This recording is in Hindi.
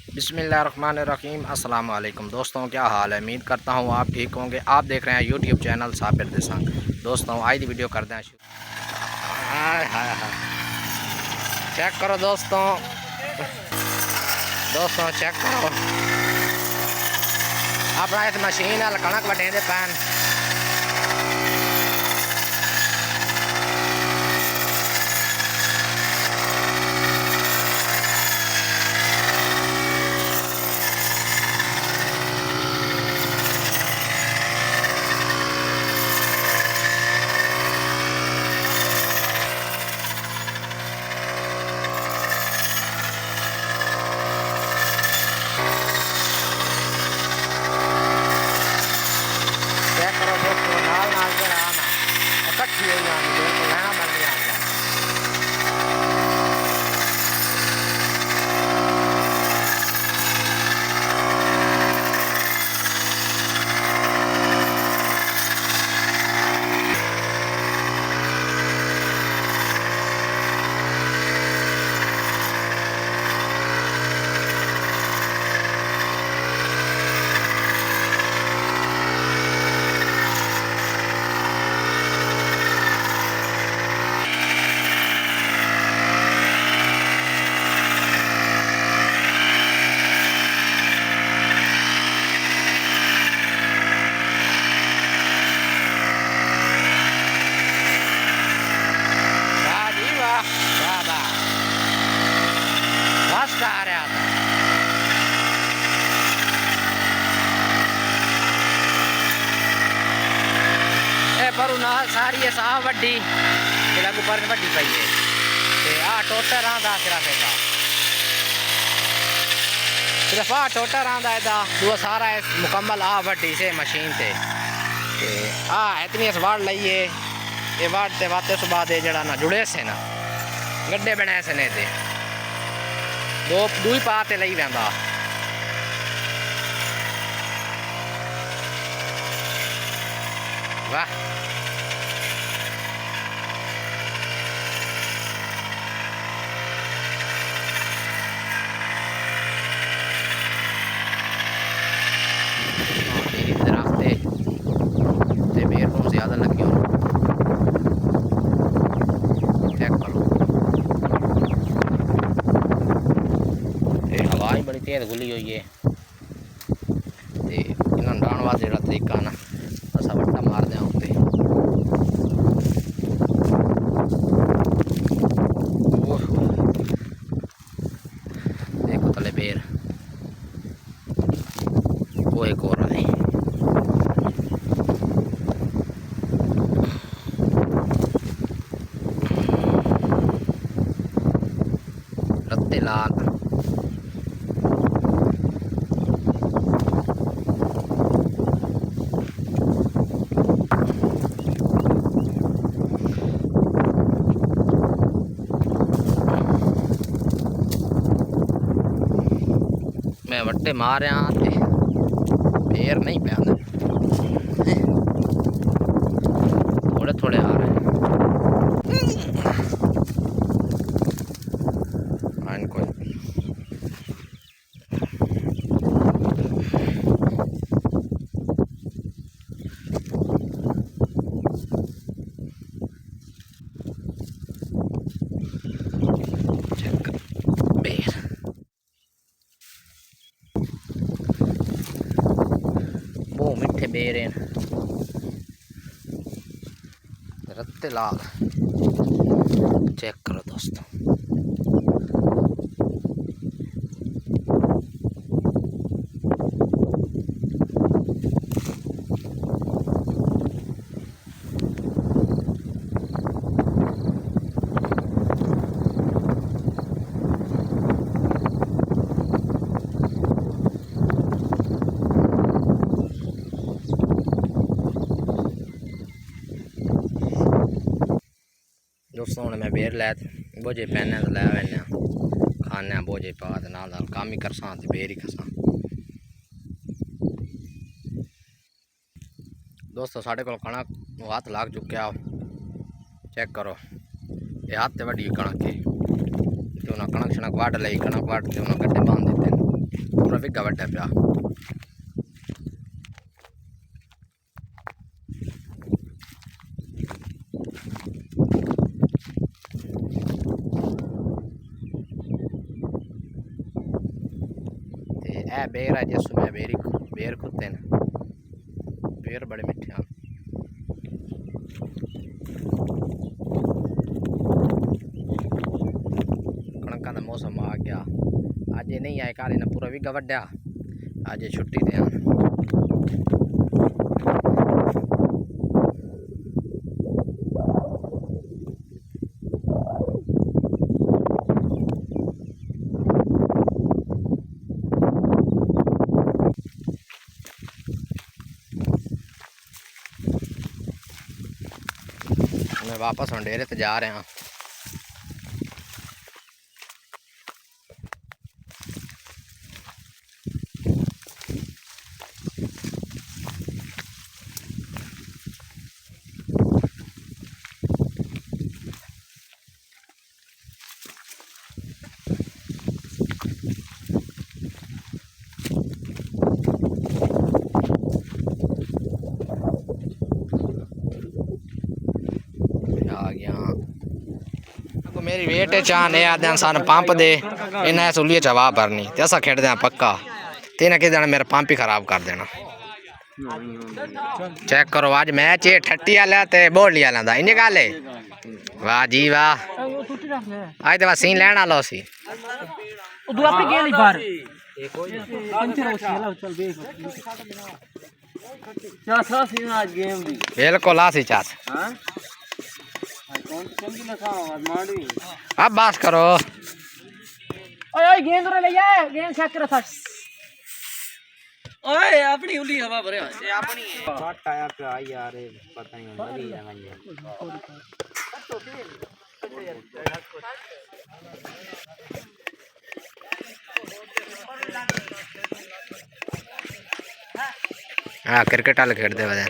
बिस्मिल्लाहिर्रहमानिर्रहीम। अस्सलाम वालेकुम दोस्तों, क्या हाल है। उम्मीद करता हूँ आप ठीक होंगे। आप देख रहे हैं यूट्यूब चैनल साबिर दिसंग। दोस्तों आज वीडियो करते हैं हाय हाय हाय, चेक करो दोस्तों चेक करो अपना इस मशीन है कणक वटेंदे पैन। चेक करो दोस्तों, नाल नाल के आना इकट्ठी हो जानी बिल्कुल लेना बन गया। आ रहा था पर सारी है साह वड्डी ऊपर वड्डी पई है आ टोटर आंदा सिर्फ आ टोटर आंदा है दूआ सारा है मुकम्मल आ वड्डी से मशीन से आ इतनी वाड़ लईए ये वाड़ ते वाते उस बाद जड़ा ना जुड़े से ना गड्ढे बनाए से ने दो दुई पा ते लई वेंदा। वाह रास्ते ते मेरे को ज्यादा लगी हो चेक करो हवा ही बड़ी तेज गुली हुई है इन्होंने डाण वास्ते जो तरीका ना असा वट्टा मार दें उत्ते देखो तले बेर वो एक और आई रत्ते लाल मैं वट्टे मार रहा पैर नहीं पे थोड़े थोड़े आ रहे हैं इनको बहुत मीठे बेर हैं रत्ते लाल चेक करो दोस्तों। दोस्तों हूँ मैं बेर लै बोझे पैने तो लै आने खाने बोझे पा नाल काम ही करसा बेर ही खसा। दोस्तों साढ़े को कणक हाथ लाग चुक्या चेक करो ये हाथ से वड्डी कणक है तो उन्हें कणक शणक वाट ली कणक वाट के उन्हें गड्ढे बांध देते हैं। पूरा विगा वड्डा पिया। ए बेर है जिसमें बेर कुत्ते हैं, बेर बड़े मिठे हैं। कणका का मौसम आ गया, अज नहीं आए काले ने पूरा विगा वड्या, अज छुट्टी दे मैं वापस हम डेरे ते जा रहे हैं। आ गया मेरी वेट है चाह ने आदे सान पंप दे इन्हें सुलिए चवा भरनी ते असा खेड़ देना पक्का तेने कि देना मेरा पंप ही खराब कर देना। चेक करो आज मैच है ठट्टी वाला ते बोली वाला दा इन्हें गल है। वाह जी वाह आज तो सीन लेना लो सी बिल्कुल आ सी चास। अब बात करो गेंद ले जाए गेंद चेक करो था ओए अपनी उली हवा भरे ये अपनी है फट आया पे आई यार पता नहीं मरी जाएंगे। हाँ क्रिकेट वाले खेलते हैं।